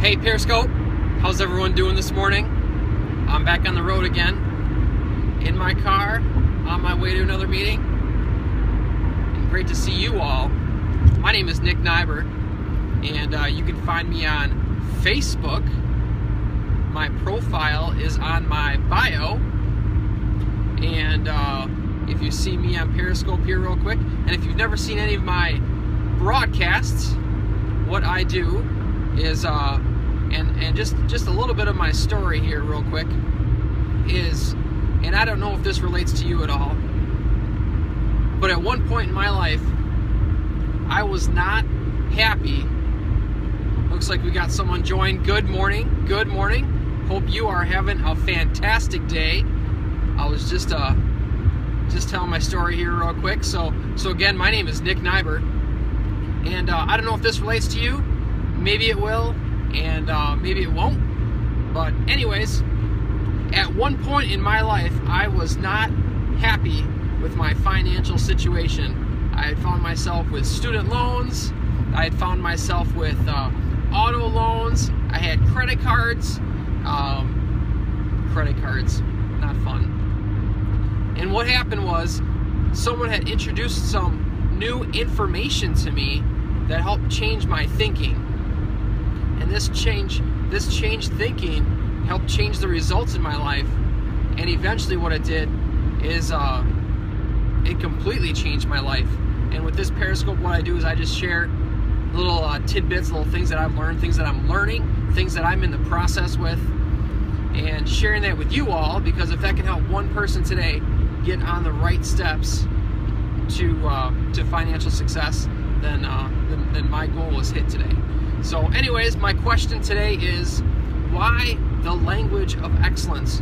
Hey Periscope, how's everyone doing this morning? I'm back on the road again, in my car, on my way to another meeting. And great to see you all. My name is Nick Nyber, and you can find me on Facebook. My profile is on my bio, and if you see me on Periscope here real quick, and if you've never seen any of my broadcasts, what I do is and just a little bit of my story here real quick is, and I don't know if this relates to you at all, but at one point in my life I was not happy. Looks like we got someone joined. Good morning. Hope you are having a fantastic day. I was just telling my story here real quick. So again, my name is Nick Nyber, and I don't know if this relates to you. Maybe it will, and maybe it won't. But anyways, at one point in my life, I was not happy with my financial situation. I had found myself with student loans. I had found myself with auto loans. I had credit cards. Not fun. And what happened was, someone had introduced some new information to me that helped change my thinking. And this changed thinking helped change the results in my life. And eventually what it did is it completely changed my life. And with this Periscope, what I do is I just share little tidbits, little things that I've learned, things that I'm learning, things that I'm in the process with, and sharing that with you all, because if that can help one person today get on the right steps to financial success, then my goal is hit today. So anyways, my question today is, why the language of excellence?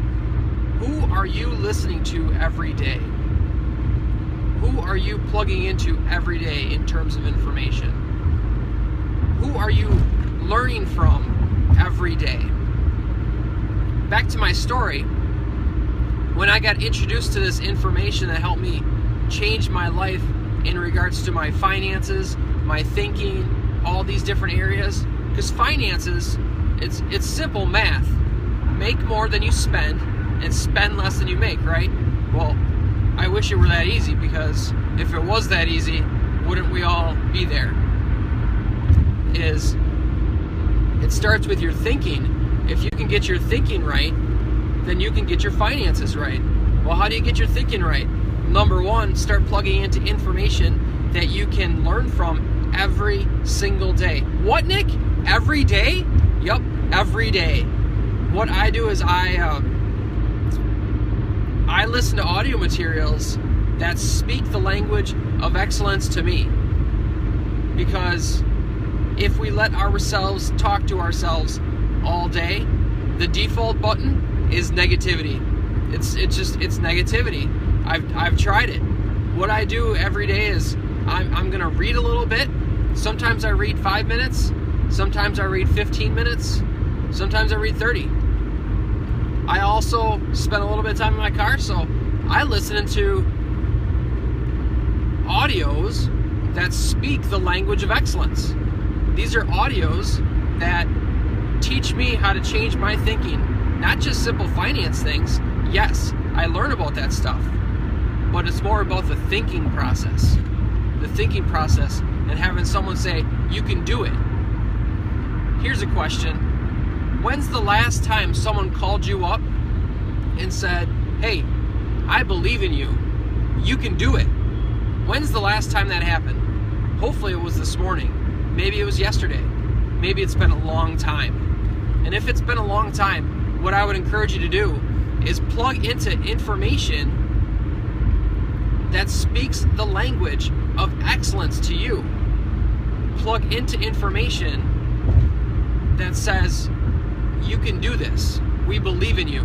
Who are you listening to every day? Who are you plugging into every day in terms of information? Who are you learning from every day? Back to my story. When I got introduced to this information that helped me change my life in regards to my finances, my thinking, all these different areas, because finances, it's simple math. Make more than you spend and spend less than you make, right? Well, I wish it were that easy, because if it was that easy, wouldn't we all be there? It starts with your thinking. If you can get your thinking right, then you can get your finances right. Well, how do you get your thinking right? Number one, start plugging into information that you can learn from every single day. What, Nick? Every day? Yup, every day. What I do is I listen to audio materials that speak the language of excellence to me. Because if we let ourselves talk to ourselves all day, the default button is negativity. It's negativity. I've tried it. What I do every day is I'm gonna read a little bit. Sometimes I read 5 minutes. Sometimes I read 15 minutes. Sometimes I read 30. I also spend a little bit of time in my car, so I listen to audios that speak the language of excellence. These are audios that teach me how to change my thinking. Not just simple finance things. Yes, I learn about that stuff, but it's more about the thinking process. The thinking process, and having someone say, you can do it. Here's a question. When's the last time someone called you up and said, hey, I believe in you. You can do it? When's the last time that happened? Hopefully it was this morning. Maybe it was yesterday. Maybe it's been a long time. And if it's been a long time, what I would encourage you to do is plug into information that speaks the language of excellence to you. Plug into information that says, you can do this. We believe in you.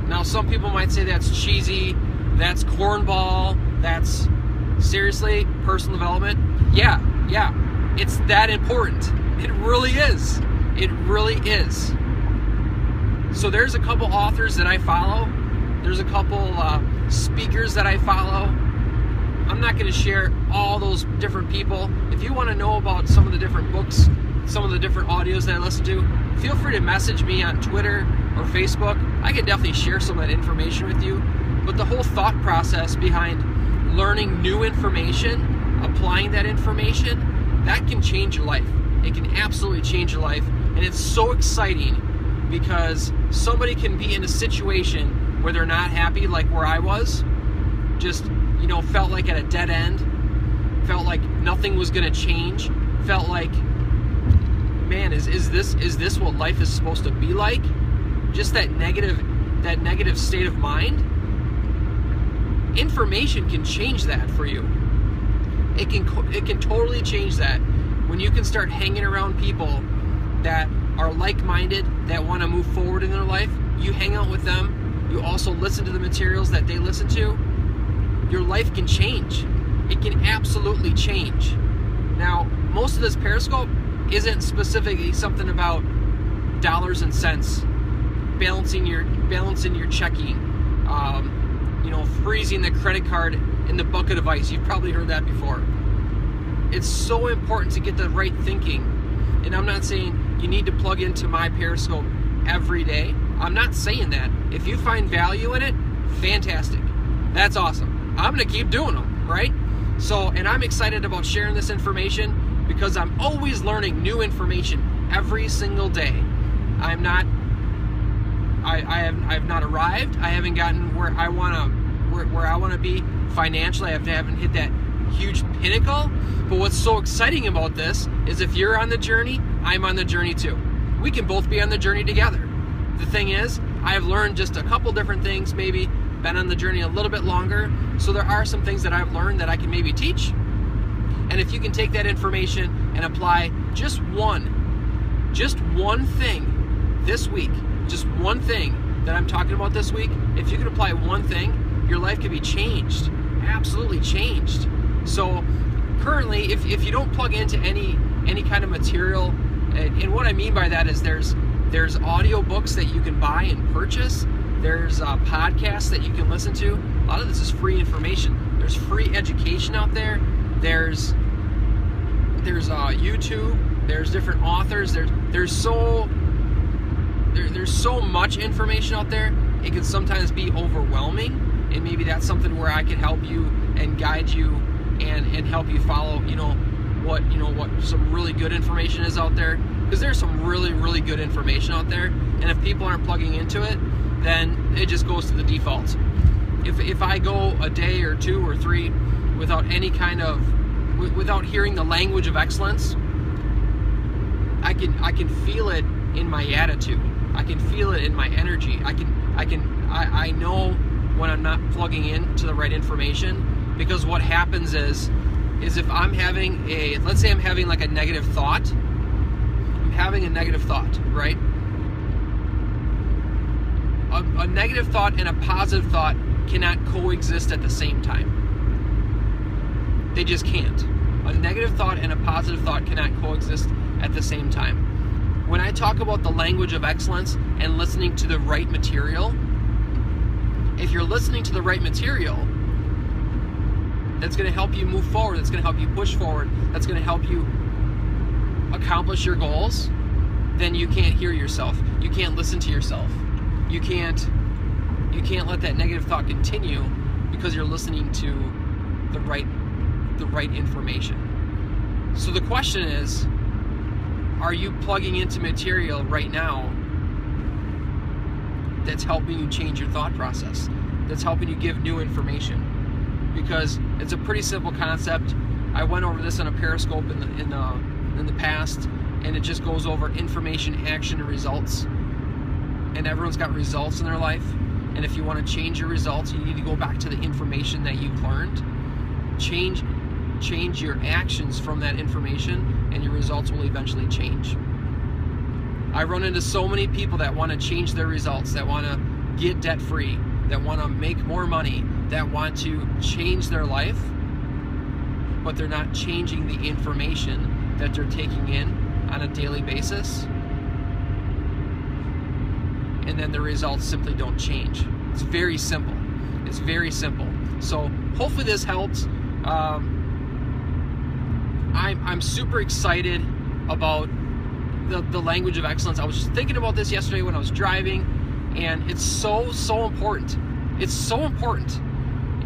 Now, some people might say that's cheesy, that's cornball, that's seriously personal development. Yeah, it's that important. It really is. It really is. So there's a couple authors that I follow. There's a couple speakers that I follow I'm not going to share all those different people. If you want to know about some of the different books, some of the different audios that I listen to, feel free to message me on Twitter or Facebook. I can definitely share some of that information with you. But the whole thought process behind learning new information, applying that information, that can change your life. It can absolutely change your life. And it's so exciting because somebody can be in a situation where they're not happy, like where I was, just, felt like at a dead end, felt like nothing was going to change, felt like, man, is this what life is supposed to be like? Just that negative state of mind. Information can change that for you. It can totally change that when you can start hanging around people that are like-minded, that want to move forward in their life. You hang out with them. You also listen to the materials that they listen to. Your life can change. It can absolutely change. Now, most of this Periscope isn't specifically something about dollars and cents, balancing your checking, freezing the credit card in the bucket of ice. You've probably heard that before. It's so important to get the right thinking. And I'm not saying you need to plug into my Periscope every day. I'm not saying that. If you find value in it, fantastic. That's awesome. I'm going to keep doing them, right? So, and I'm excited about sharing this information because I'm always learning new information every single day. I have not arrived. I haven't gotten where I want to be financially. I haven't hit that huge pinnacle. But what's so exciting about this is if you're on the journey, I'm on the journey too. We can both be on the journey together. The thing is, I've learned just a couple different things, maybe been on the journey a little bit longer. So there are some things that I've learned that I can maybe teach. And if you can take that information and apply just one thing this week, just one thing that I'm talking about this week, if you can apply one thing, your life can be changed, absolutely changed. So currently, if you don't plug into any kind of material, and what I mean by that is there's audio books that you can buy and purchase. There's podcasts that you can listen to. A lot of this is free information. There's free education out there. There's YouTube. There's different authors. There's so much information out there. It can sometimes be overwhelming, and maybe that's something where I can help you and guide you and help you follow. What some really good information is out there, because there's some really, really good information out there. And if people aren't plugging into it, then it just goes to the default. If I go a day or two or three without without hearing the language of excellence, I can feel it in my attitude. I can feel it in my energy. I know when I'm not plugging into the right information, because what happens is if I'm having let's say I'm having like a negative thought. I'm having a negative thought, right? A negative thought and a positive thought cannot coexist at the same time. They just can't. A negative thought and a positive thought cannot coexist at the same time. When I talk about the language of excellence and listening to the right material, if you're listening to the right material, that's going to help you move forward, that's going to help you push forward, that's going to help you accomplish your goals, then you can't hear yourself. You can't listen to yourself. You can't let that negative thought continue because you're listening to the right information. So the question is, are you plugging into material right now that's helping you change your thought process, that's helping you give new information? Because it's a pretty simple concept. I went over this on a Periscope in the past, and it just goes over information, action, and results. And everyone's got results in their life. And if you want to change your results, you need to go back to the information that you've learned. Change your actions from that information, and your results will eventually change. I run into so many people that want to change their results, that want to get debt free, that want to make more money, that want to change their life, but they're not changing the information that they're taking in on a daily basis. And then the results simply don't change. It's very simple. It's very simple. So hopefully this helps. I'm super excited about the language of excellence. I was just thinking about this yesterday when I was driving, and it's so important. It's so important.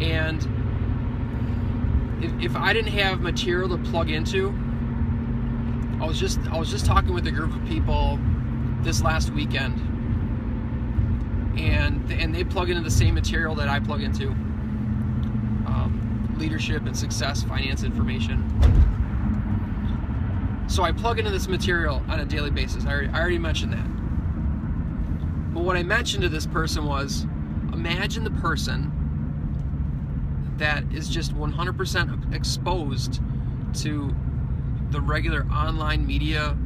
And if I didn't have material to plug into, I was just talking with a group of people this last weekend, and they plug into the same material that I plug into, leadership and success, finance information. So I plug into this material on a daily basis. I already mentioned that. But what I mentioned to this person was, imagine the person that is just 100% exposed to the regular online media,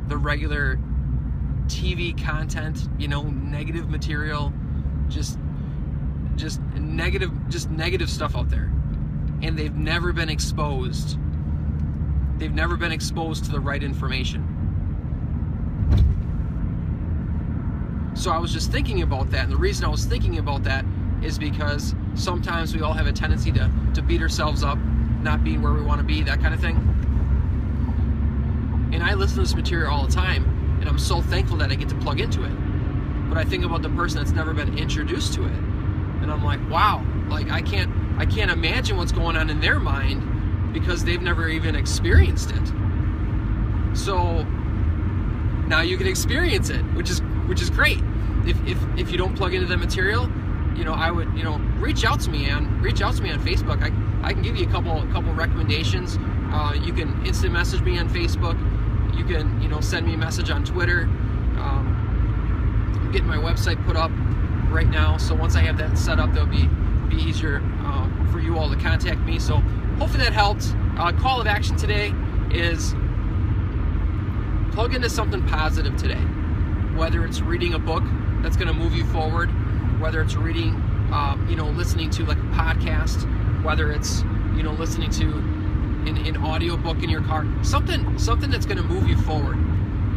the regular TV content, negative material, just negative stuff out there. And they've never been exposed. They've never been exposed to the right information. So I was just thinking about that, and the reason I was thinking about that is because sometimes we all have a tendency to beat ourselves up, not being where we want to be, that kind of thing. And I listen to this material all the time, and I'm so thankful that I get to plug into it. But I think about the person that's never been introduced to it, and I'm like, wow, like I can't imagine what's going on in their mind because they've never even experienced it. So now you can experience it, which is great. If you don't plug into the material, I would, reach out to me on Facebook. I can give you a couple recommendations. You can instant message me on Facebook. You can, send me a message on Twitter. I'm getting my website put up right now, so once I have that set up, that'll be easier for you all to contact me. So hopefully that helped. Call of action today is plug into something positive today. Whether it's reading a book that's going to move you forward, whether it's reading, listening to like a podcast, whether it's, listening to an audio book in your car, something that's going to move you forward.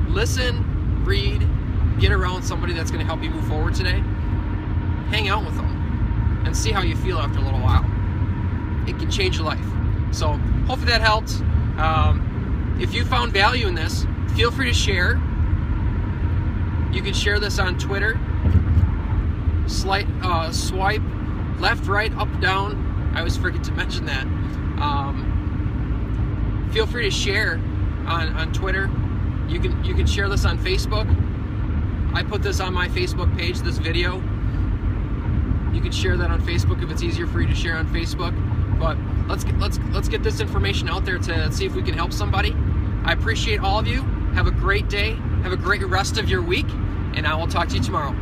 Listen, read, get around somebody that's going to help you move forward today. Hang out with them and see how you feel after a little while. It can change your life. So hopefully that helped. If you found value in this, feel free to share. You can share this on Twitter. Swipe left, right, up, down. I always forget to mention that. Feel free to share on Twitter. You can share this on Facebook. I put this on my Facebook page, this video. You can share that on Facebook if it's easier for you to share on Facebook. But let's get this information out there to see if we can help somebody. I appreciate all of you. Have a great day. Have a great rest of your week, and I will talk to you tomorrow.